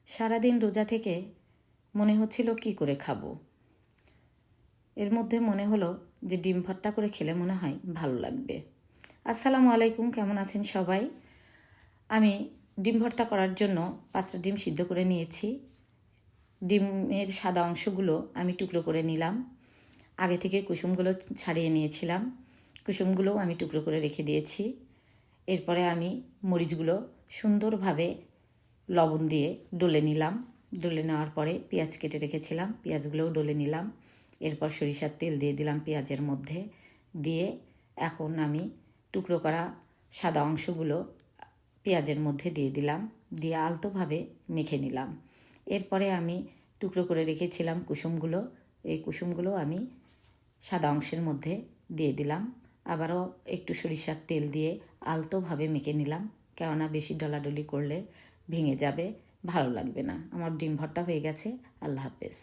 সারাদিন রোজা থেকে মনে হচ্ছিল কি করে খাবো। এর মধ্যে মনে হলো যে ডিম ভর্তা করে খেলে মনে হয় ভালো লাগবে। আসসালামু আলাইকুম, কেমন আছেন সবাই? আমি ডিম ভর্তা করার জন্য 5টা ডিম সিদ্ধ করে নিয়েছি। ডিমের সাদা অংশগুলো আমি টুকরো করে নিলাম। আগে থেকে কুসুমগুলো ছাড়িয়ে নিয়েছিলাম, কুসুমগুলোও আমি টুকরো করে রেখে দিয়েছি। এরপরে আমি মরিচগুলো সুন্দরভাবে লবণ দিয়ে ডলে নিলাম। ডলে নেওয়ার পরে পেঁয়াজ কেটে রেখেছিলাম, পেঁয়াজগুলোও ডলে নিলাম। এরপর সরিষার তেল দিয়ে দিলাম পেঁয়াজের মধ্যে। দিয়ে এখন আমি টুকরো করা সাদা অংশগুলো পেঁয়াজের মধ্যে দিয়ে দিলাম, দিয়ে আলতোভাবে মেখে নিলাম। এরপরে আমি টুকরো করে রেখেছিলাম কুসুমগুলো, এই কুসুমগুলো আমি সাদা অংশের মধ্যে দিয়ে দিলাম। আবারও একটু সরিষার তেল দিয়ে আলতোভাবে মেখে নিলাম, কেননা বেশি ডলাডলি করলে ভেঙে যাবে, ভালো লাগবে না। আমার ডিম ভর্তা হয়ে গেছে। আল্লাহ হাফেজ।